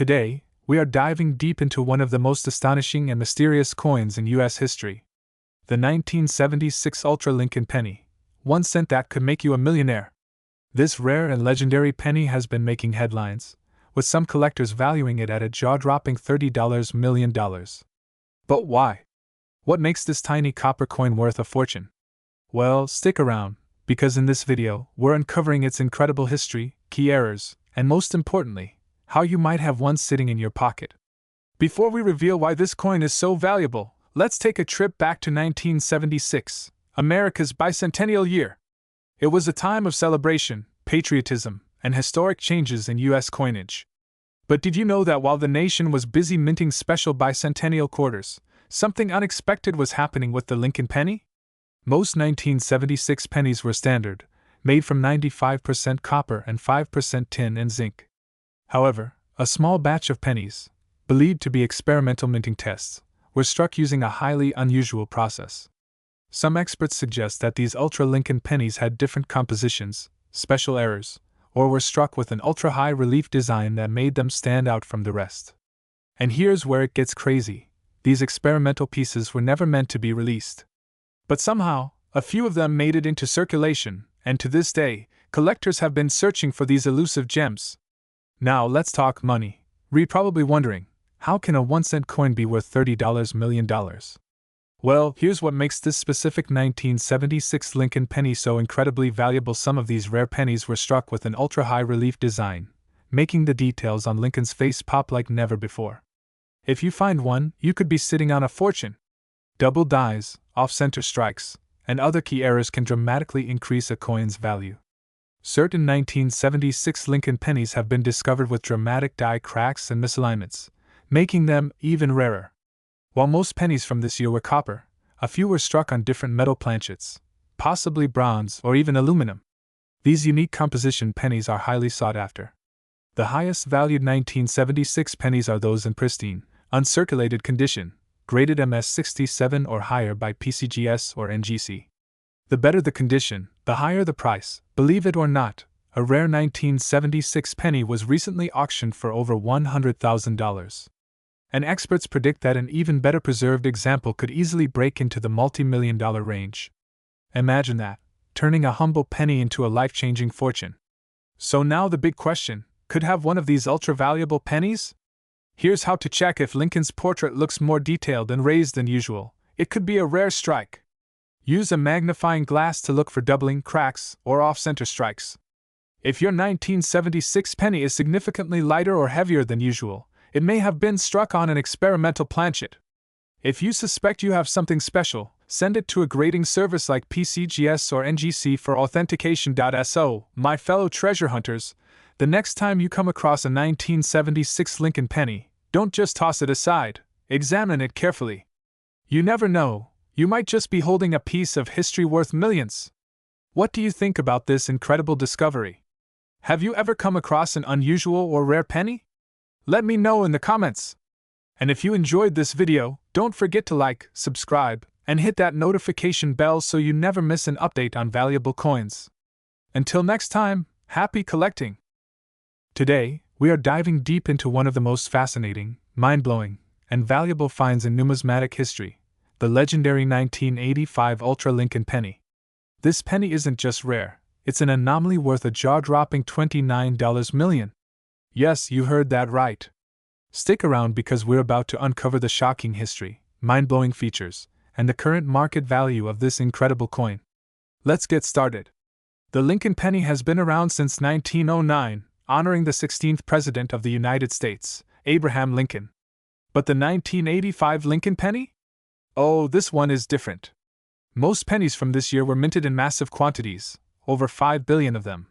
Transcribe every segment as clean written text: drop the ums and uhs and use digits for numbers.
Today, we are diving deep into one of the most astonishing and mysterious coins in U.S. history. The 1976 Ultra Lincoln penny, 1 cent that could make you a millionaire. This rare and legendary penny has been making headlines, with some collectors valuing it at a jaw-dropping $30 million. But why? What makes this tiny copper coin worth a fortune? Well, stick around, because in this video, we're uncovering its incredible history, key errors, and most importantly, how you might have one sitting in your pocket. Before we reveal why this coin is so valuable, let's take a trip back to 1976, America's bicentennial year. It was a time of celebration, patriotism, and historic changes in U.S. coinage. But did you know that while the nation was busy minting special bicentennial quarters, something unexpected was happening with the Lincoln penny? Most 1976 pennies were standard, made from 95% copper and 5% tin and zinc. However, a small batch of pennies, believed to be experimental minting tests, were struck using a highly unusual process. Some experts suggest that these Ultra Lincoln pennies had different compositions, special errors, or were struck with an ultra-high relief design that made them stand out from the rest. And here's where it gets crazy. These experimental pieces were never meant to be released. But somehow, a few of them made it into circulation, and to this day, collectors have been searching for these elusive gems. Now let's talk money. You're probably wondering, how can a 1 cent coin be worth $30 million? Well, here's what makes this specific 1976 Lincoln penny so incredibly valuable. Some of these rare pennies were struck with an ultra-high relief design, making the details on Lincoln's face pop like never before. If you find one, you could be sitting on a fortune. Double dies, off-center strikes, and other key errors can dramatically increase a coin's value. Certain 1976 Lincoln pennies have been discovered with dramatic die cracks and misalignments, making them even rarer. While most pennies from this year were copper, a few were struck on different metal planchets, possibly bronze or even aluminum. These unique composition pennies are highly sought after. The highest valued 1976 pennies are those in pristine, uncirculated condition, graded MS67 or higher by PCGS or NGC. The better the condition, the higher the price. Believe it or not, a rare 1976 penny was recently auctioned for over $100,000. And experts predict that an even better preserved example could easily break into the multi-million-dollar range. Imagine that, turning a humble penny into a life-changing fortune. So now the big question, could have one of these ultra-valuable pennies? Here's how to check if Lincoln's portrait looks more detailed and raised than usual. It could be a rare strike. Use a magnifying glass to look for doubling, cracks, or off-center strikes. If your 1976 penny is significantly lighter or heavier than usual, it may have been struck on an experimental planchet. If you suspect you have something special, send it to a grading service like PCGS or NGC for authentication. So, my fellow treasure hunters, the next time you come across a 1976 Lincoln penny, don't just toss it aside, examine it carefully. You never know, you might just be holding a piece of history worth millions. What do you think about this incredible discovery? Have you ever come across an unusual or rare penny? Let me know in the comments. And if you enjoyed this video, don't forget to like, subscribe, and hit that notification bell so you never miss an update on valuable coins. Until next time, happy collecting! Today, we are diving deep into one of the most fascinating, mind-blowing, and valuable finds in numismatic history, the legendary 1985 Ultra Lincoln penny. This penny isn't just rare, it's an anomaly worth a jaw-dropping $29 million. Yes, you heard that right. Stick around because we're about to uncover the shocking history, mind-blowing features, and the current market value of this incredible coin. Let's get started. The Lincoln penny has been around since 1909, honoring the 16th President of the United States, Abraham Lincoln. But the 1985 Lincoln penny? Oh, this one is different. Most pennies from this year were minted in massive quantities, over 5 billion of them.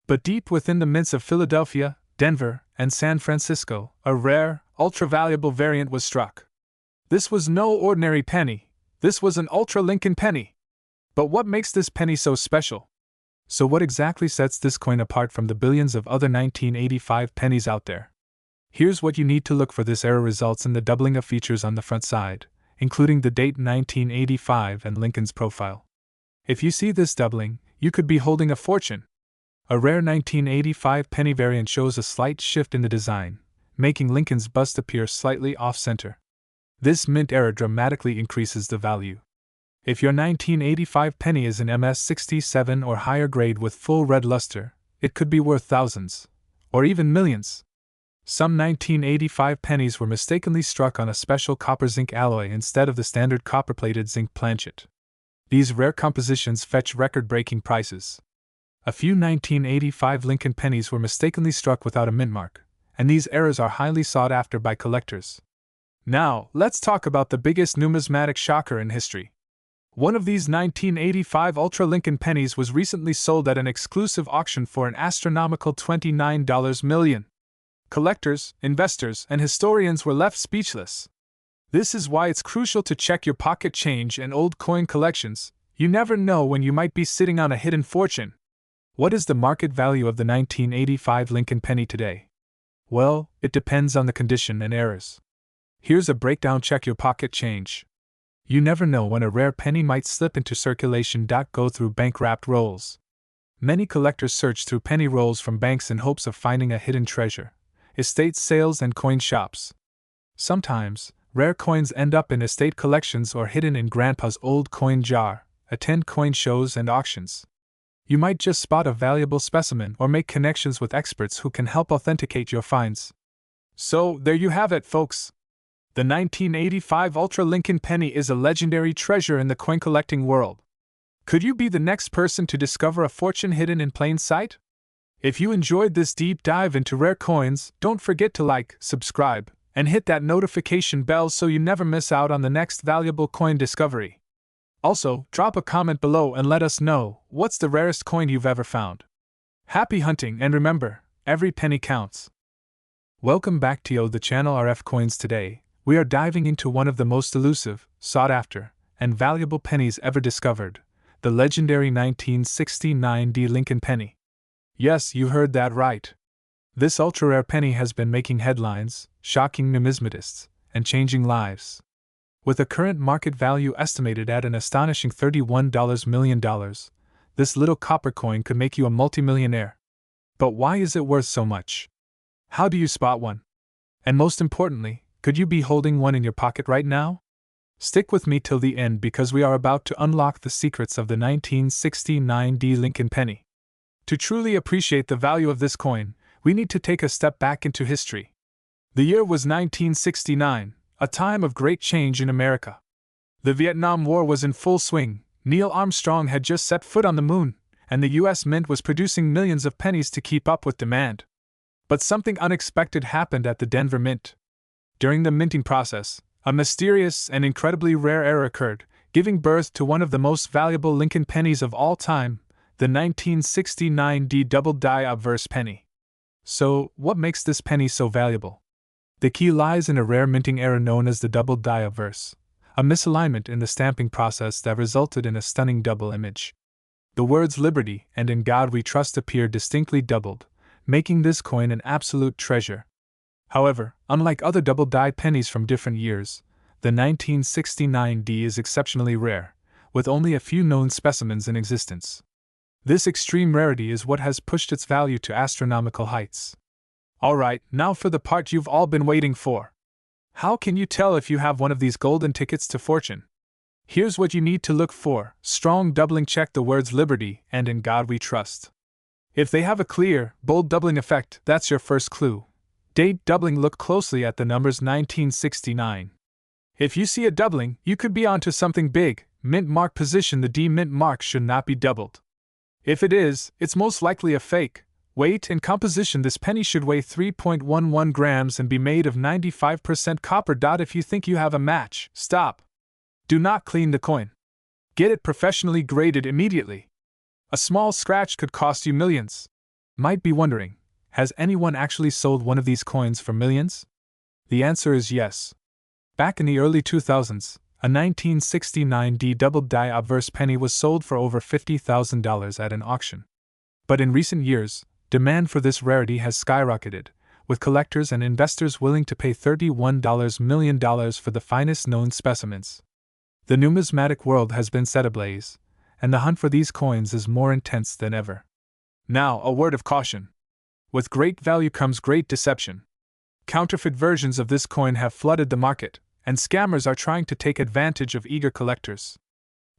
But deep within the mints of Philadelphia, Denver, and San Francisco, a rare, ultra-valuable variant was struck. This was no ordinary penny, this was an Ultra Lincoln penny. But what makes this penny so special? So what exactly sets this coin apart from the billions of other 1985 pennies out there? Here's what you need to look for. This error results in the doubling of features on the front side, including the date 1985 and Lincoln's profile. If you see this doubling, you could be holding a fortune. A rare 1985 penny variant shows a slight shift in the design, making Lincoln's bust appear slightly off-center. This mint error dramatically increases the value. If your 1985 penny is an MS-67 or higher grade with full red luster, it could be worth thousands, or even millions. Some 1985 pennies were mistakenly struck on a special copper-zinc alloy instead of the standard copper-plated zinc planchet. These rare compositions fetch record-breaking prices. A few 1985 Lincoln pennies were mistakenly struck without a mint mark, and these errors are highly sought after by collectors. Now, let's talk about the biggest numismatic shocker in history. One of these 1985 Ultra Lincoln pennies was recently sold at an exclusive auction for an astronomical $29 million. Collectors, investors, and historians were left speechless. This is why it's crucial to check your pocket change and old coin collections. You never know when you might be sitting on a hidden fortune. What is the market value of the 1985 Lincoln penny today? Well, it depends on the condition and errors. Here's a breakdown. Check your pocket change. You never know when a rare penny might slip into circulation. Go through bank-wrapped rolls. Many collectors search through penny rolls from banks in hopes of finding a hidden treasure. Estate sales and coin shops. Sometimes, rare coins end up in estate collections or hidden in Grandpa's old coin jar. Attend coin shows and auctions. You might just spot a valuable specimen or make connections with experts who can help authenticate your finds. So, there you have it, folks. The 1985 Ultra Lincoln penny is a legendary treasure in the coin collecting world. Could you be the next person to discover a fortune hidden in plain sight? If you enjoyed this deep dive into rare coins, don't forget to like, subscribe, and hit that notification bell so you never miss out on the next valuable coin discovery. Also, drop a comment below and let us know what's the rarest coin you've ever found. Happy hunting, and remember, every penny counts. Welcome back to the channel RFCoins. Today, we are diving into one of the most elusive, sought after, and valuable pennies ever discovered, the legendary 1969 Lincoln penny. Yes, you heard that right. This ultra-rare penny has been making headlines, shocking numismatists, and changing lives. With a current market value estimated at an astonishing $31 million, this little copper coin could make you a multimillionaire. But why is it worth so much? How do you spot one? And most importantly, could you be holding one in your pocket right now? Stick with me till the end because we are about to unlock the secrets of the 1969 Lincoln penny. To truly appreciate the value of this coin, we need to take a step back into history. The year was 1969, a time of great change in America. The Vietnam War was in full swing, Neil Armstrong had just set foot on the moon, and the U.S. Mint was producing millions of pennies to keep up with demand. But something unexpected happened at the Denver Mint. During the minting process, a mysterious and incredibly rare error occurred, giving birth to one of the most valuable Lincoln pennies of all time, the 1969 double-die obverse penny. So, what makes this penny so valuable? The key lies in a rare minting error known as the double-die obverse, a misalignment in the stamping process that resulted in a stunning double image. The words "Liberty" and "In God We Trust" appear distinctly doubled, making this coin an absolute treasure. However, unlike other double-die pennies from different years, the 1969 is exceptionally rare, with only a few known specimens in existence. This extreme rarity is what has pushed its value to astronomical heights. Alright, now for the part you've all been waiting for. How can you tell if you have one of these golden tickets to fortune? Here's what you need to look for: strong doubling. Check the words "Liberty" and "In God We Trust." If they have a clear, bold doubling effect, that's your first clue. Date doubling. Look closely at the numbers 1969. If you see a doubling, you could be onto something big. Mint mark position. The D mint mark should not be doubled. If it is, it's most likely a fake. Weight and composition. This penny should weigh 3.11 grams and be made of 95% copper. If you think you have a match, stop. Do not clean the coin. Get it professionally graded immediately. A small scratch could cost you millions. Might be wondering, has anyone actually sold one of these coins for millions? The answer is yes. Back in the early 2000s, a 1969 double-die obverse penny was sold for over $50,000 at an auction. But in recent years, demand for this rarity has skyrocketed, with collectors and investors willing to pay $31 million for the finest known specimens. The numismatic world has been set ablaze, and the hunt for these coins is more intense than ever. Now, a word of caution. With great value comes great deception. Counterfeit versions of this coin have flooded the market, and scammers are trying to take advantage of eager collectors.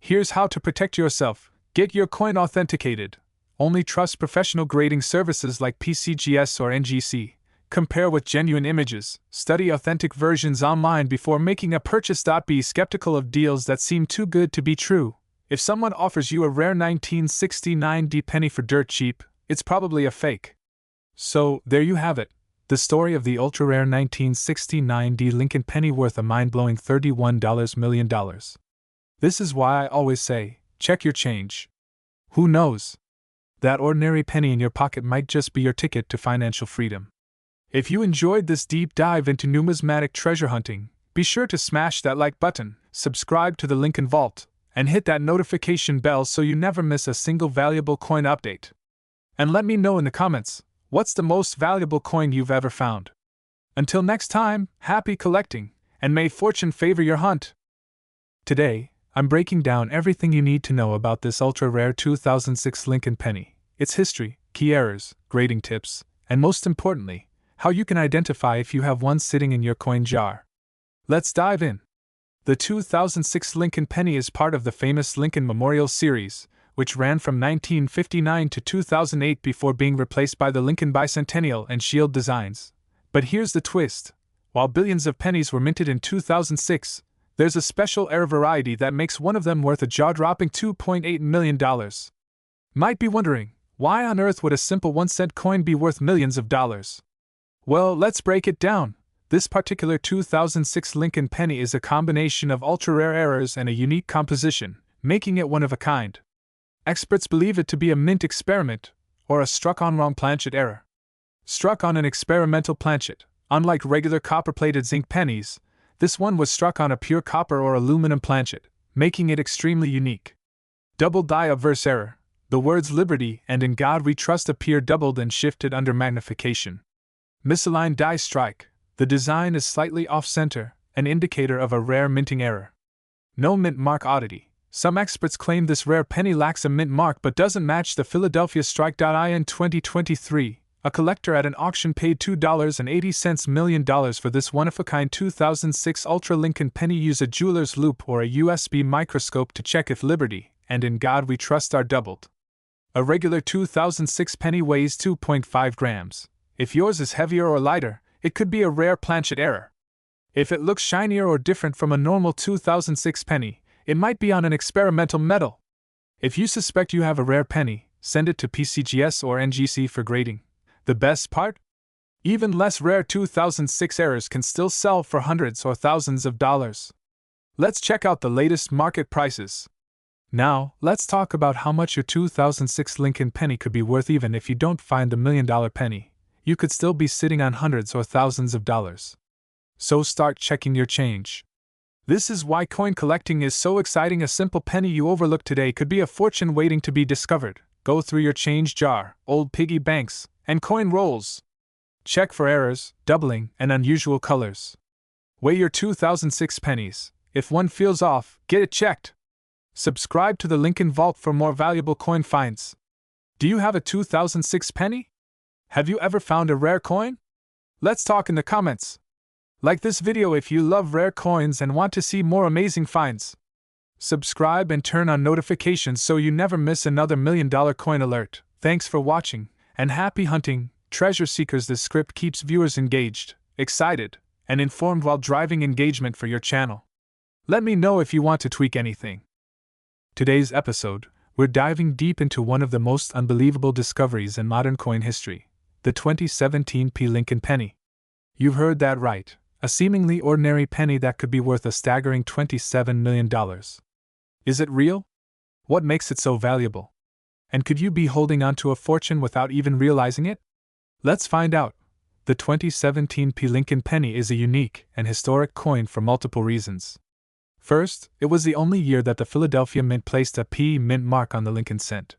Here's how to protect yourself. Get your coin authenticated. Only trust professional grading services like PCGS or NGC. Compare with genuine images. Study authentic versions online before making a purchase. Be skeptical of deals that seem too good to be true. If someone offers you a rare 1969D penny for dirt cheap, it's probably a fake. So, there you have it. The story of the ultra-rare 1969D Lincoln penny worth a mind-blowing $31 million. This is why I always say, check your change. Who knows? That ordinary penny in your pocket might just be your ticket to financial freedom. If you enjoyed this deep dive into numismatic treasure hunting, be sure to smash that like button, subscribe to the Lincoln Vault, and hit that notification bell so you never miss a single valuable coin update. And let me know in the comments, what's the most valuable coin you've ever found? Until next time, happy collecting, and may fortune favor your hunt. Today, I'm breaking down everything you need to know about this ultra-rare 2006 Lincoln penny, its history, key errors, grading tips, and most importantly, how you can identify if you have one sitting in your coin jar. Let's dive in. The 2006 Lincoln penny is part of the famous Lincoln Memorial series, which ran from 1959 to 2008 before being replaced by the Lincoln Bicentennial and Shield designs. But here's the twist. While billions of pennies were minted in 2006, there's a special error variety that makes one of them worth a jaw-dropping $2.8 million. Might be wondering, why on earth would a simple 1-cent coin be worth millions of dollars? Well, let's break it down. This particular 2006 Lincoln penny is a combination of ultra-rare errors and a unique composition, making it one of a kind. Experts believe it to be a mint experiment, or a struck-on-wrong planchet error. Struck on an experimental planchet, unlike regular copper-plated zinc pennies, this one was struck on a pure copper or aluminum planchet, making it extremely unique. Double die obverse error. The words liberty and in God we trust appear doubled and shifted under magnification. Misaligned die strike. The design is slightly off-center, an indicator of a rare minting error. No mint mark oddity. Some experts claim this rare penny lacks a mint mark but doesn't match the Philadelphia strike. In 2023, a collector at an auction paid $2.80 million for this one-of-a-kind 2006 Ultra Lincoln penny. Use a jeweler's loupe or a USB microscope to check if liberty and in God we trust are doubled. A regular 2006 penny weighs 2.5 grams. If yours is heavier or lighter, it could be a rare planchet error. If it looks shinier or different from a normal 2006 penny, it might be on an experimental metal. If you suspect you have a rare penny, send it to PCGS or NGC for grading. The best part? Even less rare 2006 errors can still sell for hundreds or thousands of dollars. Let's check out the latest market prices. Now, let's talk about how much your 2006 Lincoln penny could be worth. Even if you don't find the $1 million penny, you could still be sitting on hundreds or thousands of dollars. So start checking your change. This is why coin collecting is so exciting. A simple penny you overlook today could be a fortune waiting to be discovered. Go through your change jar, old piggy banks, and coin rolls. Check for errors, doubling, and unusual colors. Weigh your 2006 pennies. If one feels off, get it checked. Subscribe to the Lincoln Vault for more valuable coin finds. Do you have a 2006 penny? Have you ever found a rare coin? Let's talk in the comments. Like this video if you love rare coins and want to see more amazing finds. Subscribe and turn on notifications so you never miss another $1 million coin alert. Thanks for watching, and happy hunting, treasure seekers. This script keeps viewers engaged, excited, and informed while driving engagement for your channel. Let me know if you want to tweak anything. Today's episode, we're diving deep into one of the most unbelievable discoveries in modern coin history, the 2017 Lincoln penny. You've heard that right. A seemingly ordinary penny that could be worth a staggering $27 million. Is it real? What makes it so valuable? And could you be holding on to a fortune without even realizing it? Let's find out. The 2017 Lincoln penny is a unique and historic coin for multiple reasons. First, it was the only year that the Philadelphia Mint placed a P mint mark on the Lincoln cent.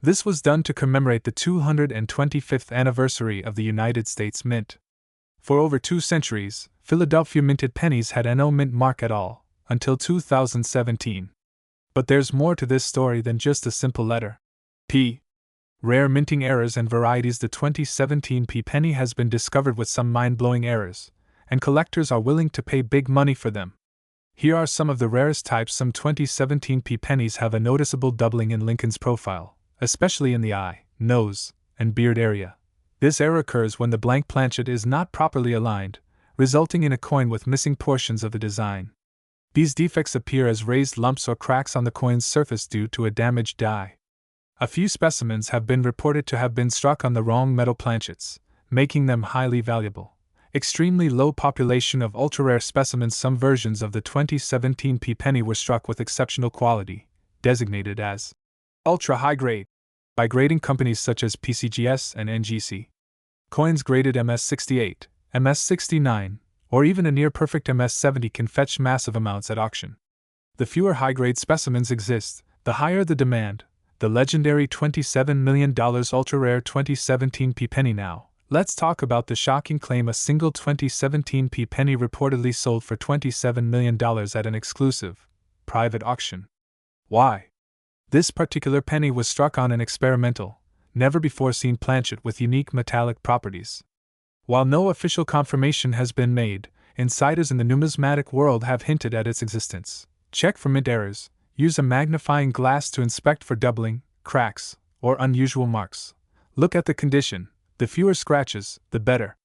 This was done to commemorate the 225th anniversary of the United States Mint. For over 2 centuries, Philadelphia minted pennies had no mint mark at all, until 2017. But there's more to this story than just a simple letter P. Rare minting errors and varieties. The 2017 penny has been discovered with some mind-blowing errors, and collectors are willing to pay big money for them. Here are some of the rarest types. Some 2017 pennies have a noticeable doubling in Lincoln's profile, especially in the eye, nose, and beard area. This error occurs when the blank planchet is not properly aligned, resulting in a coin with missing portions of the design. These defects appear as raised lumps or cracks on the coin's surface due to a damaged die. A few specimens have been reported to have been struck on the wrong metal planchets, making them highly valuable. Extremely low population of ultra-rare specimens. Some versions of the 2017 penny were struck with exceptional quality, designated as ultra-high grade by grading companies such as PCGS and NGC. Coins graded MS68, MS69, or even a near-perfect MS70 can fetch massive amounts at auction. The fewer high-grade specimens exist, the higher the demand. The legendary $27 million ultra-rare 2017 penny. Now, let's talk about the shocking claim. A single 2017 penny reportedly sold for $27 million at an exclusive, private auction. Why? This particular penny was struck on an experimental, never-before-seen planchet with unique metallic properties. While no official confirmation has been made, insiders in the numismatic world have hinted at its existence. Check for mint errors. Use a magnifying glass to inspect for doubling, cracks, or unusual marks. Look at the condition. The fewer scratches, the better.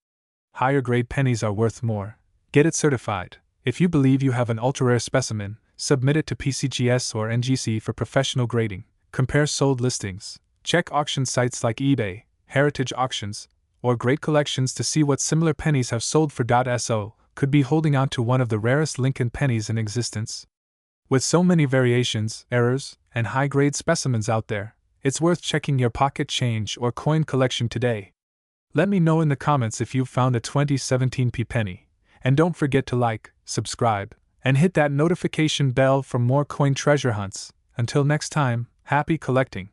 Higher grade pennies are worth more. Get it certified. If you believe you have an ultra-rare specimen, submit it to PCGS or NGC for professional grading. Compare sold listings. Check auction sites like eBay, Heritage Auctions, or Great Collections to see what similar pennies have sold for. So, could be holding on to one of the rarest Lincoln pennies in existence. With so many variations, errors, and high-grade specimens out there, it's worth checking your pocket change or coin collection today. Let me know in the comments if you've found a 2017 penny, and don't forget to like, subscribe, and hit that notification bell for more coin treasure hunts. Until next time, happy collecting!